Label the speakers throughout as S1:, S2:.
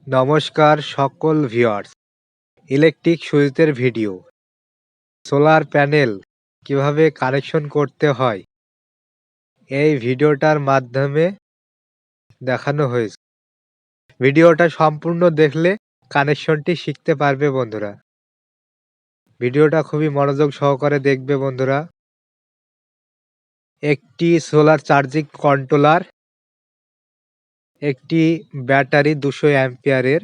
S1: নমস্কার সকল viewers. Electric সুইচের ভিডিও। সোলার প্যানেল কিভাবে কানেকশন করতে হয় এই ভিডিওটার মাধ্যমে দেখানো হয়েছে। ভিডিওটা সম্পূর্ণ দেখলে কানেকশনটি শিখতে পারবে বন্ধুরা। ভিডিওটা খুবই মনোযোগ সহকারে দেখবে বন্ধুরা। একটি সোলার চার্জিং কন্ট্রোলার, একটি ব্যাটারি 200 অ্যাম্পিয়ারের,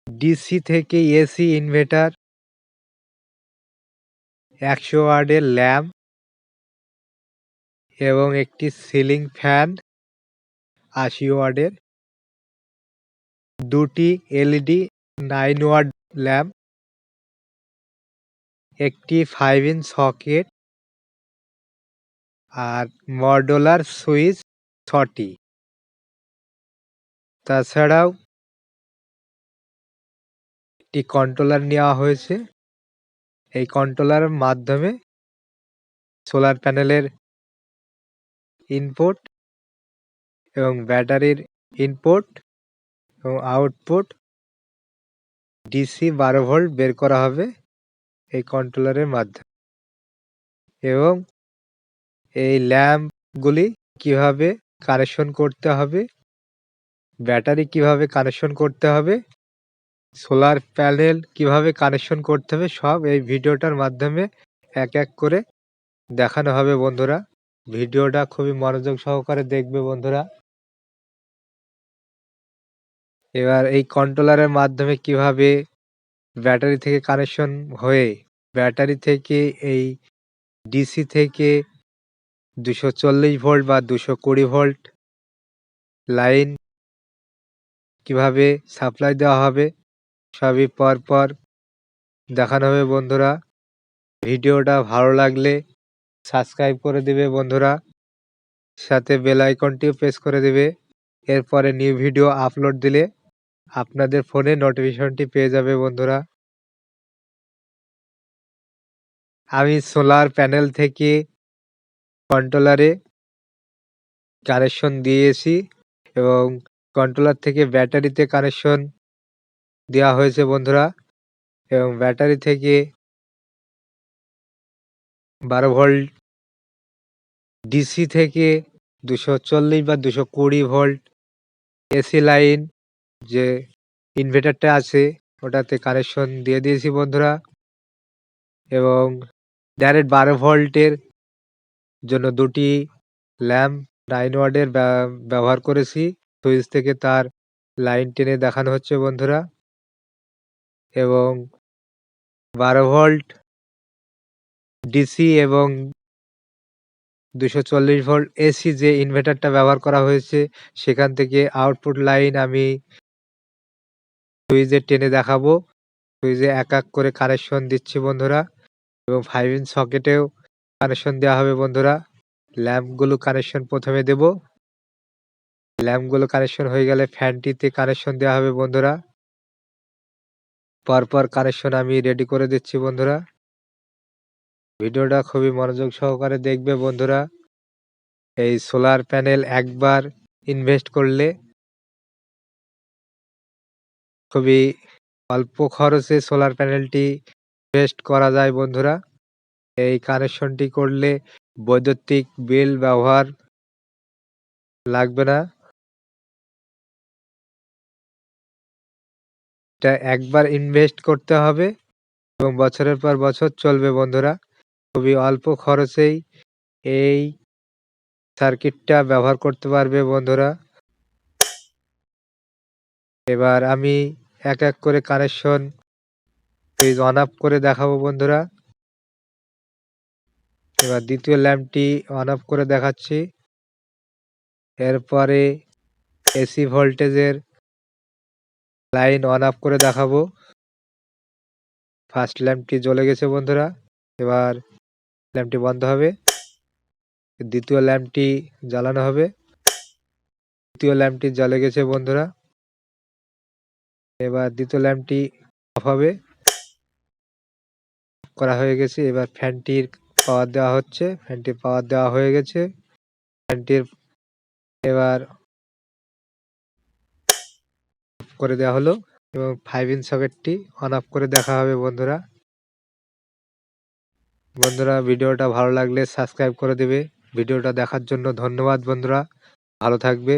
S1: ডিসি থেকে এসি ইনভার্টার, 100 ওয়াটের ল্যাম্প এবং একটি সিলিং ফ্যান 80 ওয়াটের, দুটি এলইডি 9 ওয়াট ল্যাম্প, একটি 5 ইঞ্চ সকেট আর মডুলার সুইচ 6টি। তাছাড়াও একটি কন্ট্রোলার নেওয়া হয়েছে। এই কন্ট্রোলারের মাধ্যমে সোলার প্যানেলের ইনপুট এবং ব্যাটারির ইনপুট এবং আউটপুট ডিসি 12 ভোল্ট বের করা হবে এই কন্ট্রোলারের মাধ্যমে। এবং এই ল্যাম্পগুলি কিভাবে কানেকশন করতে হবে, ব্যাটারি কিভাবে কানেকশন করতে হবে, সোলার প্যানেল কিভাবে কানেকশন করতে হবে, সব এই ভিডিওটার মাধ্যমে এক এক করে দেখানো হবে বন্ধুরা। ভিডিওটা খুবই মনোযোগ সহকারে দেখবে বন্ধুরা। এবার এই কন্ট্রোলারের মাধ্যমে কিভাবে ব্যাটারি থেকে কানেকশন হয়ে ব্যাটারি থেকে এই ডিসি থেকে 240 ভোল্ট বা 220 ভোল্ট লাইন কিভাবে সাপ্লাই দেওয়া হবে সবই পরপর দেখানো হবে বন্ধুরা। ভিডিওটা ভালো লাগলে সাবস্ক্রাইব করে দিবে বন্ধুরা, সাথে বেল আইকনটিও প্রেস করে দিবে। এরপরে নিউ ভিডিও আপলোড দিলে আপনাদের ফোনে নোটিফিকেশনটি পেয়ে যাবে বন্ধুরা। আমি সোলার প্যানেল থেকে কন্ট্রোলারে কানেকশন দিয়েছি এবং কন্ট্রোলার থেকে ব্যাটারিতে কানেকশন দেওয়া হয়েছে বন্ধুরা। এবং ব্যাটারি থেকে 12 ভোল্ট, ডিসি থেকে 240 বা 220 ভোল্ট এসি লাইন যে ইনভার্টারটা আছে ওটাতে কানেকশন দিয়ে দিয়েছি বন্ধুরা। এবং ডাইরেক্ট 12 ভোল্টের জন্য দুটি ল্যাম্প 9 ওয়াটের ব্যবহার করেছি। সুইচ থেকে তার লাইন টেনে দেখানো হচ্ছে বন্ধুরা। এবং 12 ভোল্ট ডিসি এবং 240 ভোল্ট এসি যে ইনভার্টারটা ব্যবহার করা হয়েছে সেখান থেকে আউটপুট লাইন আমি সুইচে টেনে দেখাবো। সুইচে এক এক করে কানেকশন দিচ্ছি বন্ধুরা। এবং 5 ইঞ্চ সকেটেও কানেকশন দেওয়া হবে বন্ধুরা। ল্যাম্পগুলো কানেকশন প্রথমে দেব। ল্যাম্পগুলো কানেকশন হয়ে গেলে ফ্যানটিতে কানেকশন দেওয়া হবে বন্ধুরা। পরপর কানেকশন আমি রেডি করে দিচ্ছি বন্ধুরা। ভিডিওটা খুবই মনোযোগ সহকারে দেখবে বন্ধুরা। এই সোলার প্যানেল একবার ইনভেস্ট করলে খুবই অল্প খরচে সোলার প্যানেলটি ইনভেস্ট করা যায় বন্ধুরা। এই কানেকশনটি করলে বৈদ্যুতিক বিল ব্যবহার লাগবে না। এটা একবার ইনভেস্ট করতে হবে এবং বছরের পর বছর চলবে বন্ধুরা। খুবই অল্প খরচেই এই সার্কিটটা ব্যবহার করতে পারবে বন্ধুরা। এবার আমি এক এক করে কানেকশন সুইচ অন অফ করে দেখাবো বন্ধুরা। এবার দ্বিতীয় ল্যাম্পটি অন অফ করে দেখাচ্ছি। এরপরে এসি ভোল্টেজের লাইন অন অফ করে দেখাবো। ফার্স্ট ল্যাম্পটি জ্বলে গেছে বন্ধুরা। এবার ল্যাম্পটি বন্ধ হবে। দ্বিতীয় ল্যাম্পটি জ্বালানো হবে। দ্বিতীয় ল্যাম্পটি জ্বলে গেছে বন্ধুরা। এবার দ্বিতীয় ল্যাম্পটি অফ হবে। করা হয়ে গেছে। এবার ফ্যানটির পাওয়ার দেওয়া হচ্ছে। ফ্যানটির পাওয়ার দেওয়া হয়ে গেছে। ফ্যানটির এবার করে দেওয়া হলো এবং 5 ইন সকেটটি অন অফ করে দেখা হবে বন্ধুরা। বন্ধুরা ভিডিওটা ভালো লাগলে সাবস্ক্রাইব করে দেবে। ভিডিওটা দেখার জন্য ধন্যবাদ বন্ধুরা, ভালো থাকবে।